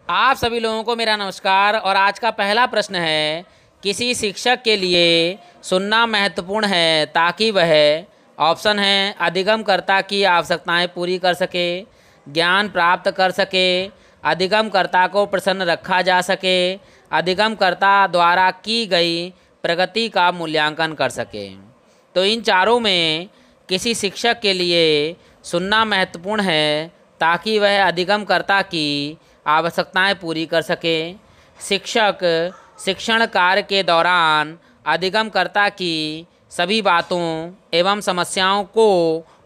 आप सभी लोगों को मेरा नमस्कार। और आज का पहला प्रश्न है, किसी शिक्षक के लिए सुनना महत्वपूर्ण है ताकि वह ऑप्शन है अधिगमकर्ता की आवश्यकताएं पूरी कर सके, ज्ञान प्राप्त कर सके, अधिगमकर्ता को प्रसन्न रखा जा सके, अधिगमकर्ता द्वारा की गई प्रगति का मूल्यांकन कर सके। तो इन चारों में किसी शिक्षक के लिए सुनना महत्वपूर्ण है ताकि वह अधिगमकर्ता की आवश्यकताएं पूरी कर सके। शिक्षक शिक्षण कार्य के दौरान अधिगमकर्ता की सभी बातों एवं समस्याओं को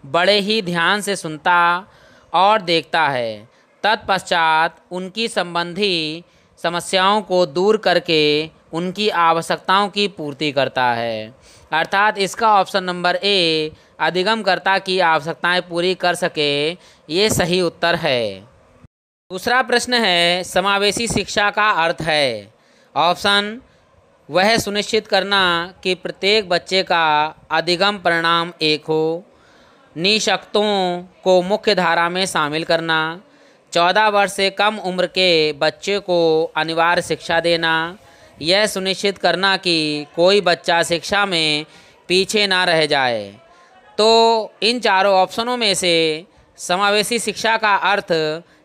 बड़े ही ध्यान से सुनता और देखता है। तत्पश्चात उनकी संबंधी समस्याओं को दूर करके उनकी आवश्यकताओं की पूर्ति करता है। अर्थात इसका ऑप्शन नंबर ए, अधिगमकर्ता की आवश्यकताएं पूरी कर सके, ये सही उत्तर है। दूसरा प्रश्न है, समावेशी शिक्षा का अर्थ है। ऑप्शन, वह सुनिश्चित करना कि प्रत्येक बच्चे का अधिगम परिणाम एक हो, निःशक्तों को मुख्य धारा में शामिल करना, 14 वर्ष से कम उम्र के बच्चे को अनिवार्य शिक्षा देना, यह सुनिश्चित करना कि कोई बच्चा शिक्षा में पीछे ना रह जाए। तो इन चारों ऑप्शनों में से समावेशी शिक्षा का अर्थ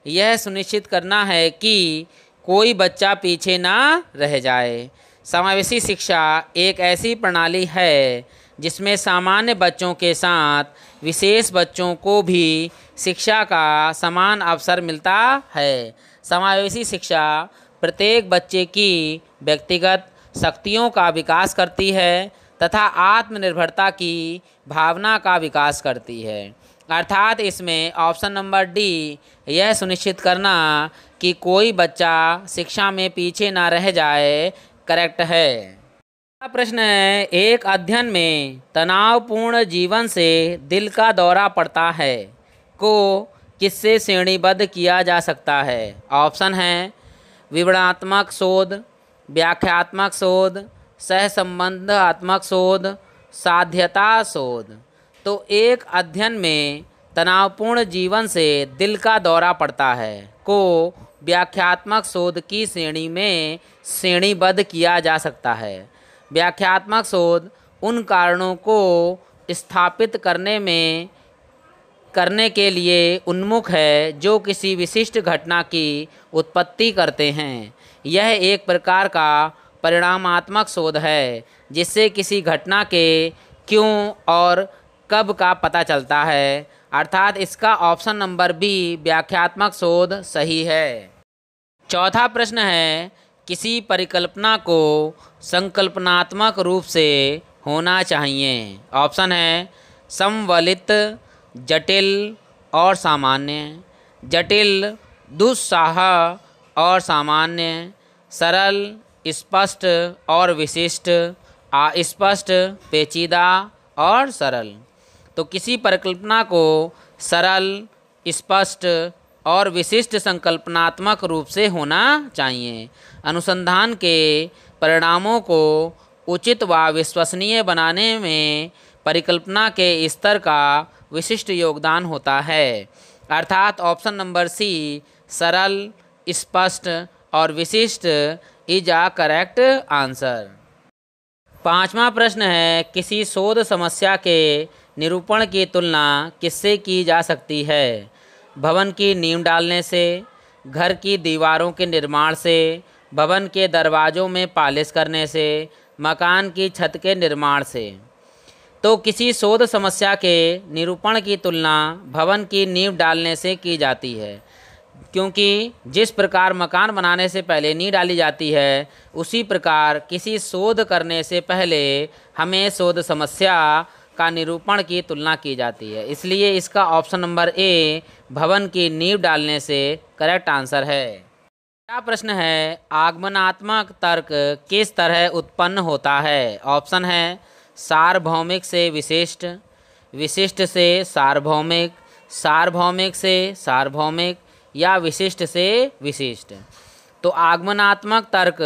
यह सुनिश्चित करना है कि कोई बच्चा पीछे ना रह जाए। समावेशी शिक्षा एक ऐसी प्रणाली है जिसमें सामान्य बच्चों के साथ विशेष बच्चों को भी शिक्षा का समान अवसर मिलता है। समावेशी शिक्षा प्रत्येक बच्चे की व्यक्तिगत शक्तियों का विकास करती है तथा आत्मनिर्भरता की भावना का विकास करती है। अर्थात इसमें ऑप्शन नंबर डी, यह सुनिश्चित करना कि कोई बच्चा शिक्षा में पीछे ना रह जाए, करेक्ट है। अगला प्रश्न है, एक अध्ययन में तनावपूर्ण जीवन से दिल का दौरा पड़ता है को किससे श्रेणीबद्ध किया जा सकता है। ऑप्शन है विवरणात्मक शोध, व्याख्यात्मक शोध, सहसंबंधात्मक शोध, साध्यता शोध। तो एक अध्ययन में तनावपूर्ण जीवन से दिल का दौरा पड़ता है को व्याख्यात्मक शोध की श्रेणी में श्रेणीबद्ध किया जा सकता है। व्याख्यात्मक शोध उन कारणों को स्थापित करने के लिए उन्मुख है जो किसी विशिष्ट घटना की उत्पत्ति करते हैं। यह एक प्रकार का परिणामात्मक शोध है जिससे किसी घटना के क्यों और कब का पता चलता है। अर्थात इसका ऑप्शन नंबर बी, व्याख्यात्मक शोध सही है। चौथा प्रश्न है, किसी परिकल्पना को संकल्पनात्मक रूप से होना चाहिए। ऑप्शन है समवलित, जटिल और सामान्य, जटिल, दुस्साह और सामान्य, सरल, स्पष्ट और विशिष्ट, अस्पष्ट, पेचीदा और सरल। तो किसी परिकल्पना को सरल, स्पष्ट और विशिष्ट संकल्पनात्मक रूप से होना चाहिए। अनुसंधान के परिणामों को उचित व विश्वसनीय बनाने में परिकल्पना के स्तर का विशिष्ट योगदान होता है। अर्थात ऑप्शन नंबर सी, सरल, स्पष्ट और विशिष्ट इज अ करेक्ट आंसर। पांचवा प्रश्न है, किसी शोध समस्या के निरूपण की तुलना किससे की जा सकती है। भवन की नींव डालने से, घर की दीवारों के निर्माण से, भवन के दरवाज़ों में पॉलिश करने से, मकान की छत के निर्माण से। तो किसी शोध समस्या के निरूपण की तुलना भवन की नींव डालने से की जाती है, क्योंकि जिस प्रकार मकान बनाने से पहले नींव डाली जाती है उसी प्रकार किसी शोध करने से पहले हमें शोध समस्या का निरूपण की तुलना की जाती है। इसलिए इसका ऑप्शन नंबर ए, भवन की नींव डालने से करेक्ट आंसर है। अगला प्रश्न है, आगमनात्मक तर्क किस तरह उत्पन्न होता है। ऑप्शन है सार्वभौमिक से विशिष्ट, विशिष्ट से सार्वभौमिक, सार्वभौमिक से सार्वभौमिक या विशिष्ट से विशिष्ट। तो आगमनात्मक तर्क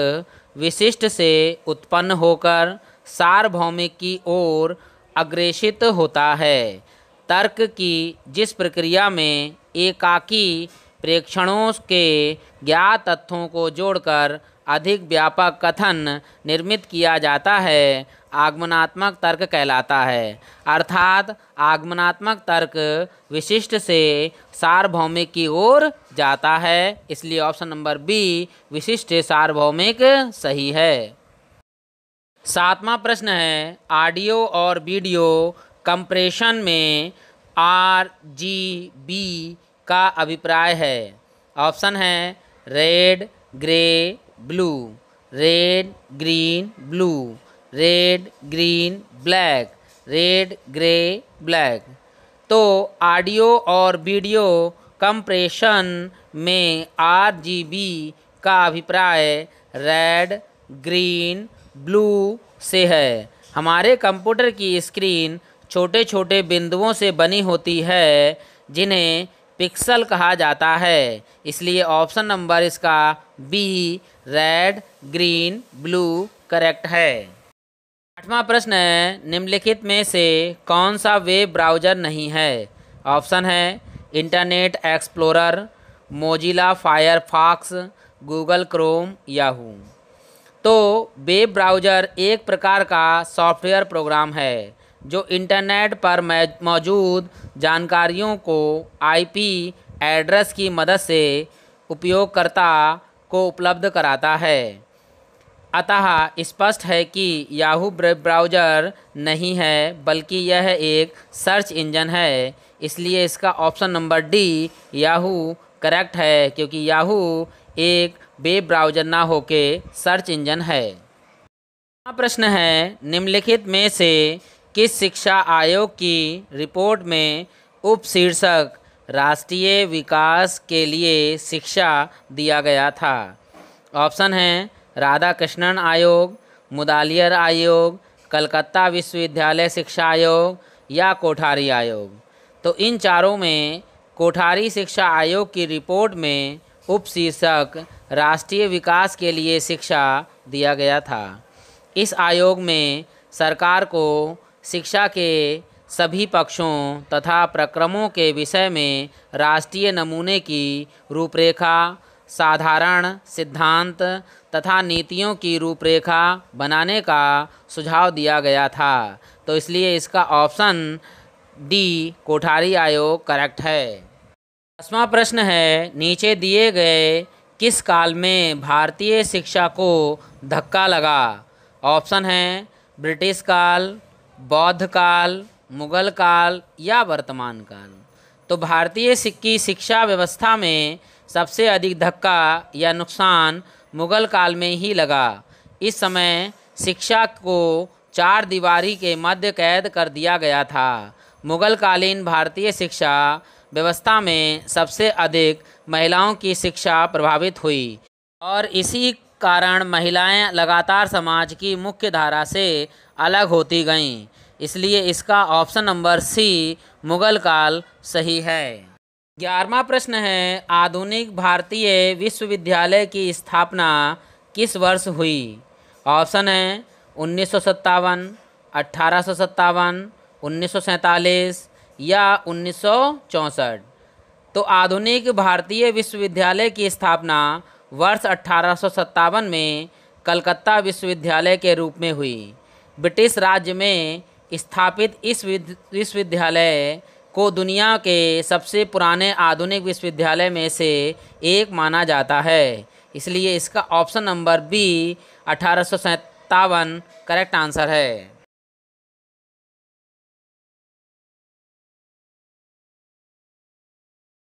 विशिष्ट से उत्पन्न होकर सार्वभौमिक की ओर अग्रेसित होता है। तर्क की जिस प्रक्रिया में एकाकी प्रेक्षणों के ज्ञात तथ्यों को जोड़कर अधिक व्यापक कथन निर्मित किया जाता है, आगमनात्मक तर्क कहलाता है। अर्थात आगमनात्मक तर्क विशिष्ट से सार्वभौमिक की ओर जाता है, इसलिए ऑप्शन नंबर बी विशिष्ट से सार्वभौमिक सही है। 7वां प्रश्न है, ऑडियो और वीडियो कंप्रेशन में RGB का अभिप्राय है। ऑप्शन है red, grey, blue, red, green, blue, red, green, black, red, grey, black. तो ऑडियो और वीडियो कंप्रेशन में RGB का अभिप्राय रेड, ग्रीन, ब्लू से है। हमारे कंप्यूटर की स्क्रीन छोटे छोटे बिंदुओं से बनी होती है जिन्हें पिक्सल कहा जाता है, इसलिए ऑप्शन नंबर इसका B red, green, blue correct है। 8वां प्रश्न है, निम्नलिखित में से कौन सा वेब ब्राउज़र नहीं है। ऑप्शन है internet explorer, Mozilla Firefox, Google Chrome, Yahoo. तो वेब ब्राउज़र एक प्रकार का सॉफ्टवेयर प्रोग्राम है जो इंटरनेट पर मौजूद जानकारियों को IP एड्रेस की मदद से उपयोगकर्ता को उपलब्ध कराता है। अतः स्पष्ट है कि याहू ब्राउज़र नहीं है, बल्कि यह एक सर्च इंजन है, इसलिए इसका option number D Yahoo correct है, क्योंकि याहू एक वेब ब्राउज़र ना होके सर्च इंजन है। प्रश्न है, निम्नलिखित में से किस शिक्षा आयोग की रिपोर्ट में उपशीर्षक राष्ट्रीय विकास के लिए शिक्षा दिया गया था। ऑप्शन है राधाकृष्णन आयोग, मुदालियर आयोग, कलकत्ता विश्वविद्यालय शिक्षा आयोग या कोठारी आयोग। तो इन चारों में कोठारी शिक्षा आयोग की रिपोर्ट में उपशीर्षक राष्ट्रीय विकास के लिए शिक्षा दिया गया था। इस आयोग में सरकार को शिक्षा के सभी पक्षों तथा प्रक्रमों के विषय में राष्ट्रीय नमूने की रूपरेखा, साधारण सिद्धांत तथा नीतियों की रूपरेखा बनाने का सुझाव दिया गया था। तो इसलिए इसका ऑप्शन डी कोठारी आयोग करेक्ट है। 10वां प्रश्न है, नीचे दिए गए किस काल में भारतीय शिक्षा को धक्का लगा। ऑप्शन है ब्रिटिश काल, बौद्ध काल, मुगल काल या वर्तमान काल। तो भारतीय की शिक्षा व्यवस्था में सबसे अधिक धक्का या नुकसान मुगल काल में ही लगा। इस समय शिक्षा को चार दीवारी के मध्य कैद कर दिया गया था। मुगल कालीन भारतीय शिक्षा व्यवस्था में सबसे अधिक महिलाओं की शिक्षा प्रभावित हुई और इसी कारण महिलाएं लगातार समाज की मुख्य धारा से अलग होती गईं। इसलिए इसका ऑप्शन नंबर सी मुगल काल सही है। 11वां प्रश्न है, आधुनिक भारतीय विश्वविद्यालय की स्थापना किस वर्ष हुई। ऑप्शन है 1957, 1857, 1947 या 1964। तो आधुनिक भारतीय विश्वविद्यालय की स्थापना वर्ष 1857 में कलकत्ता विश्वविद्यालय के रूप में हुई। ब्रिटिश राज्य में स्थापित इस विश्वविद्यालय को दुनिया के सबसे पुराने आधुनिक विश्वविद्यालय में से एक माना जाता है। इसलिए इसका option number B 1857 correct answer है।